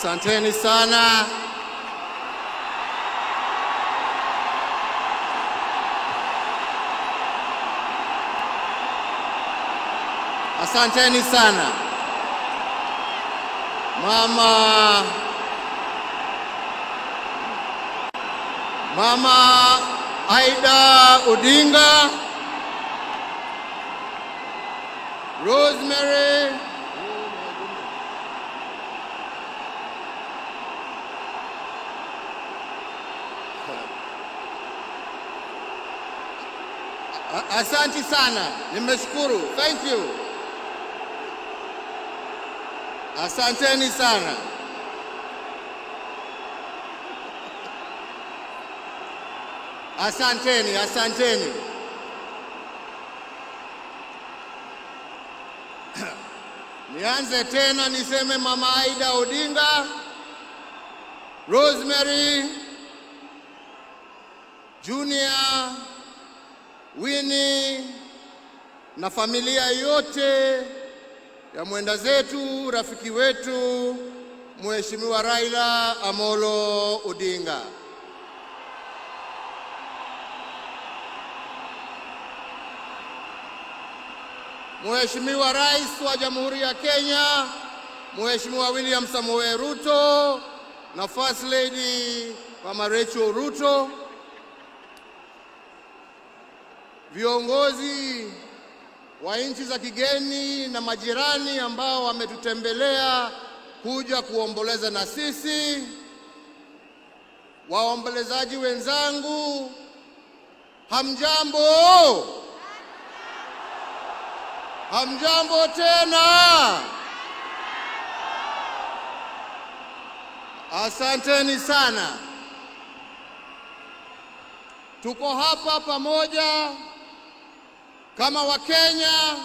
Asanteni sana. Asanteni sana. Mama Aida Odinga, Rosemary Asante sana, nimeshukuru. Thank you. Asanteni sana. Asanteni. Nianze tena niseme Mama Aida Odinga, Rosemary, Junior, Winnie na familia yote ya mwenda zetu, rafiki wetu, Mheshimiwa Raila Amolo Odinga. Mheshimiwa Rais wa Jamhuri ya Kenya, Mheshimiwa William Samoei Ruto na First Lady Mama Rachel Ruto, viongozi wa nchi za kigeni na majirani ambao wametutembelea kuja kuomboleza na sisi, waombolezaji wenzangu, hamjambo? Hamjambo tena. Asanteni sana. Tuko hapa pamoja kama Wakenya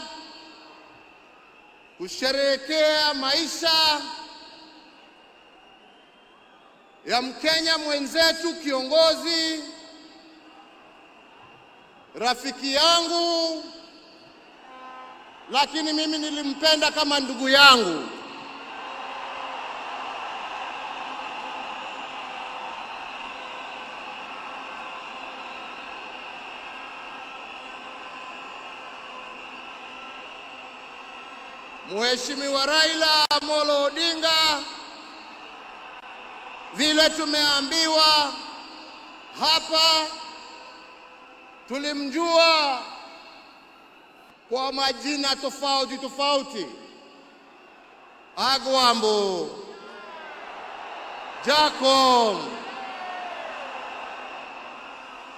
kusherehekea maisha ya Mkenya mwenzetu, kiongozi, rafiki yangu, lakini mimi nilimpenda kama ndugu yangu. Mheshimiwa Raila Amolo Odinga, vile tumeambiwa hapa, tulimjua kwa majina tofauti. Agwambo, Jacob,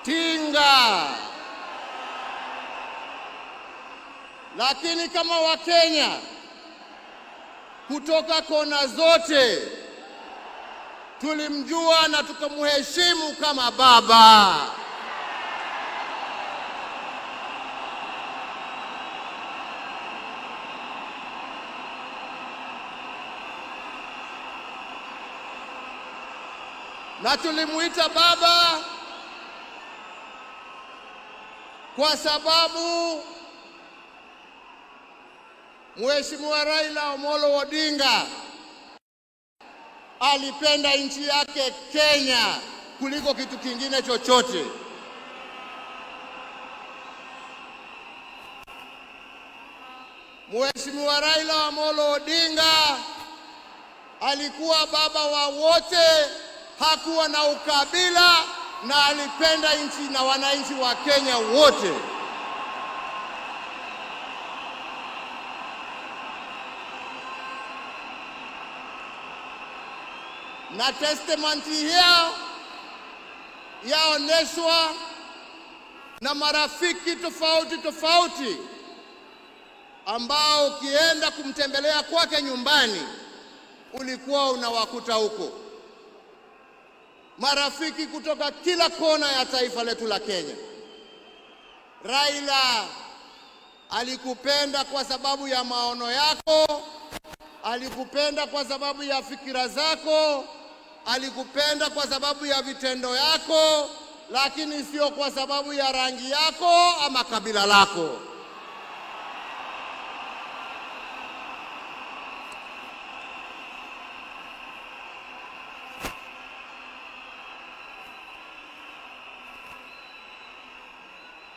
Tinga. Lakini kama Wakenya kutoka kona zote tulimjua na tukamheshimu kama baba. Na tulimuita baba kwa sababu Mheshimiwa Raila Amolo Odinga alipenda nchi yake Kenya kuliko kitu kingine chochote. Mheshimiwa Raila Amolo Odinga alikuwa baba wa wote, hakuwa na ukabila, na alipenda nchi na wananchi wa Kenya wote. Na testimony hiyo yaoneshwa na marafiki tofauti ambao ukienda kumtembelea kwake nyumbani ulikuwa unawakuta huko. Marafiki kutoka kila kona ya taifa letu la Kenya. Raila alikupenda kwa sababu ya maono yako, alikupenda kwa sababu ya fikira zako, alikupenda kwa sababu ya vitendo yako, lakini sio kwa sababu ya rangi yako ama kabila lako.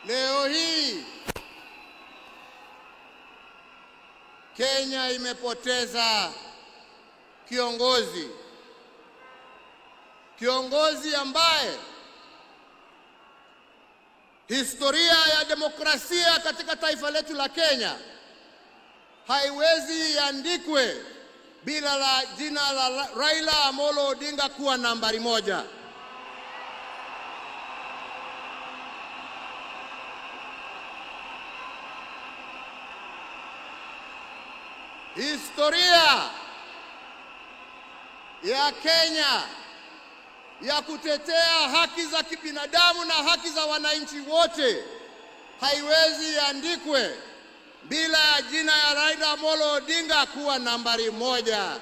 Leo hii Kenya imepoteza kiongozi ambaye historia ya demokrasia katika taifa letu la Kenya haiwezi iandikwe bila la jina la Raila Amolo Odinga kuwa nambari moja. Historia ya Kenya ya kutetea haki za kibinadamu na haki za wananchi wote haiwezi iandikwe bila jina ya Raila Amolo Odinga kuwa nambari moja.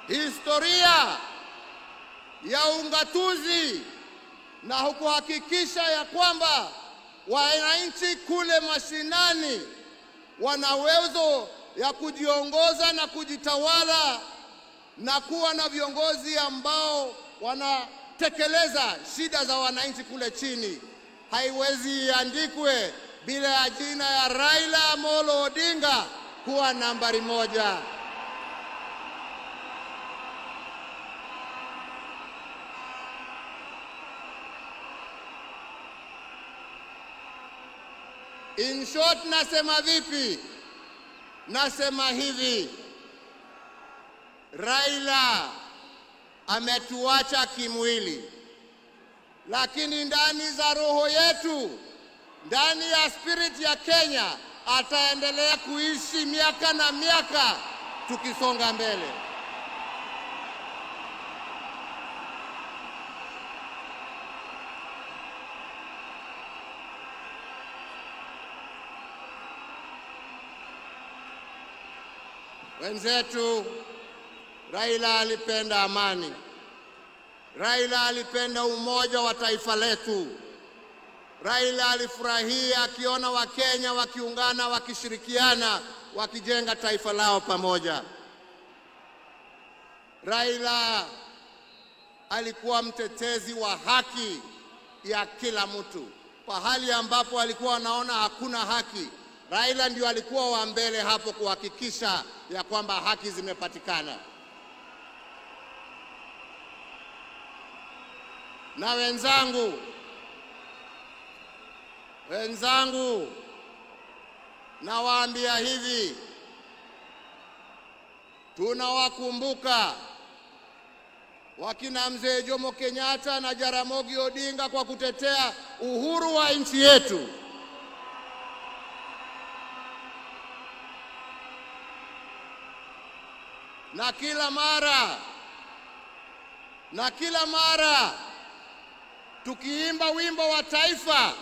Historia ya ungatuzi na kuhakikisha ya kwamba wananchi kule mashinani wana uwezo ya kujiongoza na kujitawala na kuwa na viongozi ambao wanatekeleza shida za wananchi kule chini haiwezi iandikwe bila jina ya Raila Amolo Odinga kuwa nambari moja. In short, nasema vipi? Nasema hivi: Raila ametuacha kimwili, lakini ndani za roho yetu, ndani ya spirit ya Kenya, ataendelea kuishi miaka na miaka tukisonga mbele. Wenzetu, Raila alipenda amani. Raila alipenda umoja wa taifa letu. Raila alifurahia akiona Wakenya wakiungana, wakishirikiana, wakijenga taifa lao pamoja. Raila alikuwa mtetezi wa haki ya kila mtu. Pahali ambapo alikuwa anaona hakuna haki, Raila ndio alikuwa wa mbele hapo kuhakikisha ya kwamba haki zimepatikana. Na wenzangu, nawaambia hivi, tunawakumbuka wakina Mzee Jomo Kenyatta na Jaramogi Odinga kwa kutetea uhuru wa nchi yetu. Na kila mara tukiimba wimbo wa taifa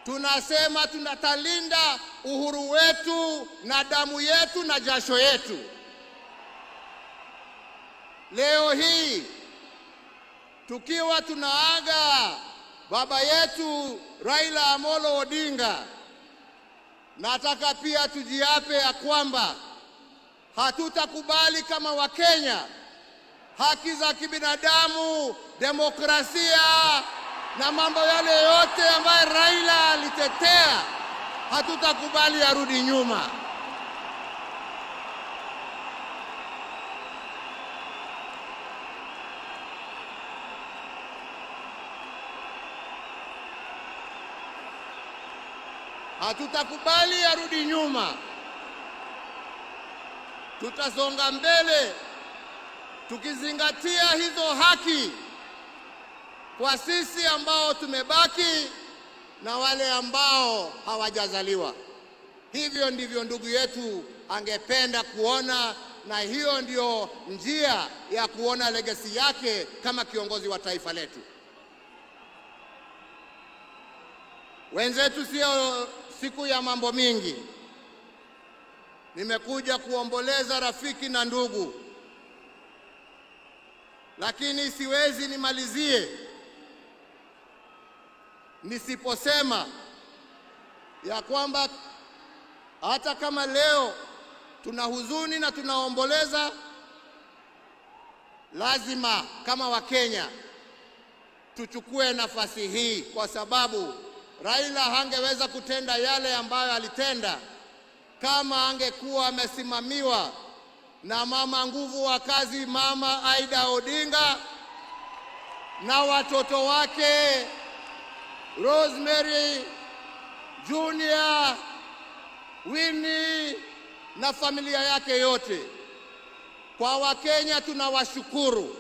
tunasema tunatalinda uhuru wetu na damu yetu na jasho yetu. Leo hii tukiwa tunaaga baba yetu Raila Amolo Odinga, nataka pia tujiape ya kwamba hatutakubali kama Wakenya haki za kibinadamu, demokrasia na mambo yale yote ambayo Raila alitetea, hatutakubali arudi nyuma. Hatutakubali arudi nyuma. Tutasonga mbele tukizingatia hizo haki kwa sisi ambao tumebaki na wale ambao hawajazaliwa. Hivyo ndivyo ndugu yetu angependa kuona, na hiyo ndio njia ya kuona legacy yake kama kiongozi wa taifa letu. Wenzetu, sio siku ya mambo mingi. Nimekuja kuomboleza rafiki na ndugu, lakini siwezi nimalizie nisiposema ya kwamba hata kama leo tuna huzuni na tunaomboleza, lazima kama Wakenya tuchukue nafasi hii, kwa sababu Raila hangeweza kutenda yale ambayo alitenda kama angekuwa amesimamiwa na mama nguvu wa kazi, Mama Aida Odinga, na watoto wake Rosemary, Junior, Winnie na familia yake yote. Kwa Wakenya tunawashukuru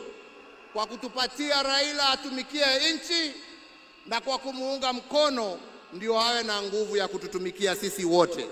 kwa kutupatia Raila atumikie nchi, na kwa kumuunga mkono ndio awe na nguvu ya kututumikia sisi wote.